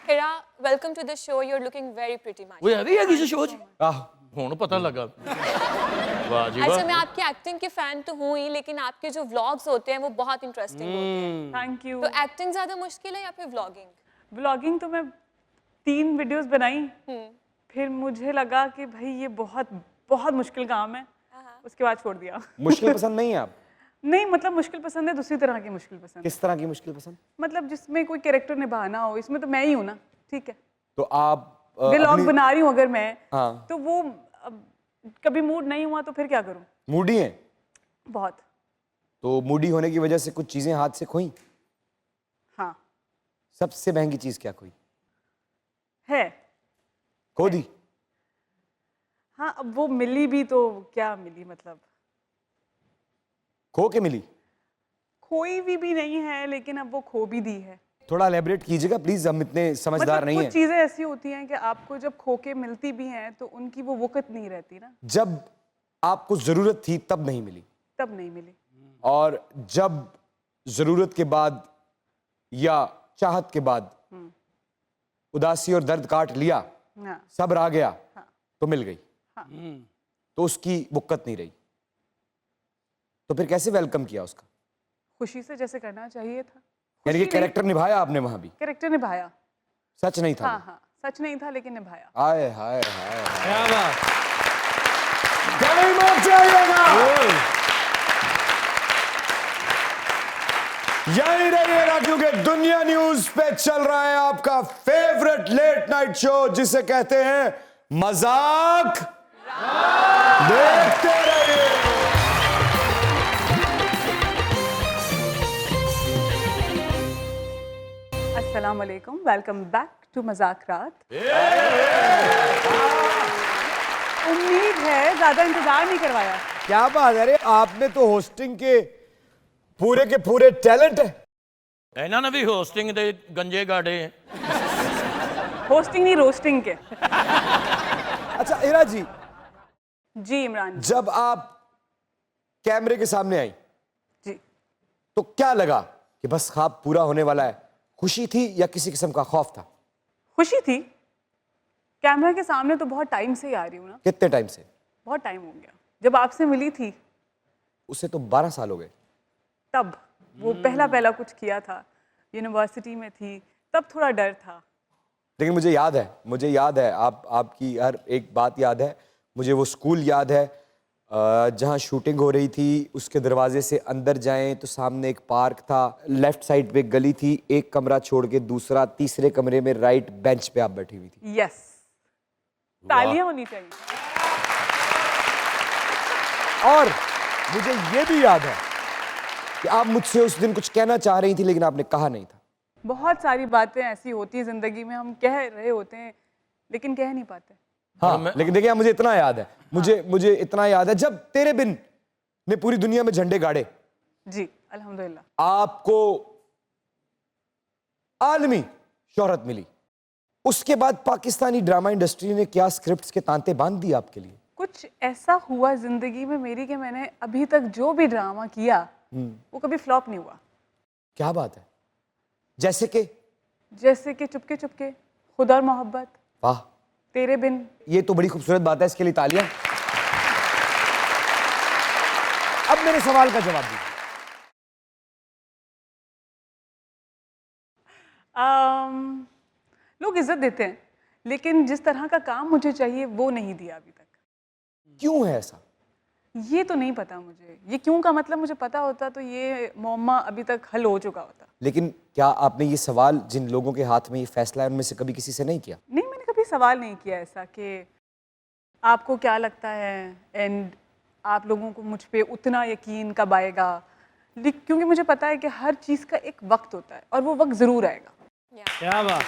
Hira, welcome to the show. You're looking very pretty, man. वो अभी है किसी शो च ਹੁਣ पता लगा वाह जी अच्छा, वाह मैं आपकी एक्टिंग की फैन तो हूँ ही, लेकिन आपके जो व्लॉग्स होते हैं वो बहुत इंटरेस्टिंग होते हैं। Thank you. तो एक्टिंग ज्यादा मुश्किल है या फिर व्लॉगिंग? व्लॉगिंग तो मैं 3 वीडियोस बनाई, फिर मुझे लगा कि भाई ये बहुत बहुत मुश्किल काम है, उसके बाद छोड़ दिया। मुश्किल पसंद नहीं है आप? नहीं, मतलब मुश्किल पसंद है, दूसरी तरह की मुश्किल पसंद। किस तरह की मुश्किल पसंद? मतलब जिसमें कोई कैरेक्टर निभाना हो, इसमें तो मैं ही हूँ ना, ठीक है। तो आप व्लॉग बना रही हूँ अगर मैं, हाँ। तो वो कभी मूड नहीं हुआ तो फिर क्या करूँ? मूडी हैं? बहुत। तो मूडी होने की वजह से कुछ चीजें हाथ से खोई? हाँ। सबसे महंगी चीज क्या खोई? है। खो दी? हाँ, अब वो मिली भी तो क्या मिली, मतलब खो के मिली? खोई भी नहीं है, लेकिन अब वो खो भी दी है। थोड़ा एलेबरेट कीजिएगा प्लीज, हम इतने समझदार मतलब नहीं कुछ हैं। चीजें ऐसी होती हैं कि आपको जब खो के मिलती भी हैं तो उनकी वो वक़्त नहीं रहती ना, जब आपको जरूरत थी तब नहीं मिली, तब नहीं मिली। और जब जरूरत के बाद या चाहत के बाद उदासी और दर्द काट लिया, हाँ। सब्र आ गया, हाँ। तो मिल गई। हाँ। तो उसकी वक़्त नहीं रही, तो फिर कैसे वेलकम किया उसका? खुशी से, जैसे करना चाहिए था। यानी कि कैरेक्टर निभाया आपने वहां भी? कैरेक्टर निभाया। सच नहीं था? हाँ हाँ, सच नहीं था लेकिन निभाया। हाय हाय हाय, क्या बात गली में जाइएगा। यही रहिएगा, क्योंकि दुनिया न्यूज पे चल रहा है आपका फेवरेट लेट नाइट शो, जिसे कहते हैं मजाक। देखते रहिए। अस्सलाम वालेकुम, वेलकम बैक टू मजाक रात। उम्मीद है ज्यादा इंतजार नहीं करवाया। क्या बात है, अरे आपने तो होस्टिंग के पूरे टैलेंट है। ਇਹਨਾਂ ਨੇ ਵੀ ਹੋਸਟਿੰਗ ਦੇ ਗੰਜੇ ਗਾੜੇ होस्टिंग नहीं, रोस्टिंग के। अच्छा इरा जी, जी इमरान जी। जब आप कैमरे के सामने आई जी, तो क्या लगा कि बस ख्वाब पूरा होने वाला है? खुशी थी या किसी किस्म का खौफ था? खुशी थी। कैमरा के सामने तो बहुत टाइम से ही आ रही हूँ ना, कितने टाइम से? बहुत टाइम हो गया। जब आपसे मिली थी उसे तो 12 साल हो गए। तब वो पहला कुछ किया था, यूनिवर्सिटी में थी, तब थोड़ा डर था। लेकिन मुझे याद है आपकी हर एक बात याद है। मुझे वो स्कूल याद है जहाँ शूटिंग हो रही थी, उसके दरवाजे से अंदर जाएं तो सामने एक पार्क था, लेफ्ट साइड पे एक गली थी, एक कमरा छोड़ के दूसरा, तीसरे कमरे में राइट बेंच पे आप बैठी हुई थी। यस, तालियां होनी चाहिए। और मुझे ये भी याद है कि आप मुझसे उस दिन कुछ कहना चाह रही थी, लेकिन आपने कहा नहीं था। बहुत सारी बातें ऐसी होती हैं जिंदगी में, हम कह रहे होते हैं लेकिन कह नहीं पाते। हाँ, लेकिन देखिए मुझे इतना याद है, मुझे इतना याद है, जब तेरे बिन ने पूरी दुनिया में झंडे गाड़े, जी अल्हम्दुलिल्लाह, आपको आलमी शोहरत मिली। उसके बाद पाकिस्तानी ड्रामा इंडस्ट्री ने क्या स्क्रिप्ट्स के तांते बांध दिए आपके लिए? कुछ ऐसा हुआ जिंदगी में मेरी कि मैंने अभी तक जो भी ड्रामा किया वो कभी फ्लॉप नहीं हुआ। क्या बात है? जैसे कि चुपके चुपके, खुदा और मोहब्बत, वाह, तेरे बिन। ये तो बड़ी खूबसूरत बात है, इसके लिए तालियां। अब मेरे सवाल का जवाब दीजिए। लोग इज्जत देते हैं, लेकिन जिस तरह का काम मुझे चाहिए वो नहीं दिया अभी तक। क्यों है ऐसा? ये तो नहीं पता मुझे। ये क्यों का मतलब मुझे पता होता तो ये मुअम्मा अभी तक हल हो चुका होता। लेकिन क्या आपने ये सवाल जिन लोगों के हाथ में ये फैसला है उनमें से कभी किसी से नहीं किया? नहीं, मैंने कभी सवाल नहीं किया ऐसा कि आपको क्या लगता है एंड आप लोगों को मुझ पे उतना यकीन कब आएगा, क्योंकि मुझे पता है कि हर चीज़ का एक वक्त होता है और वो वक्त ज़रूर आएगा। क्या बात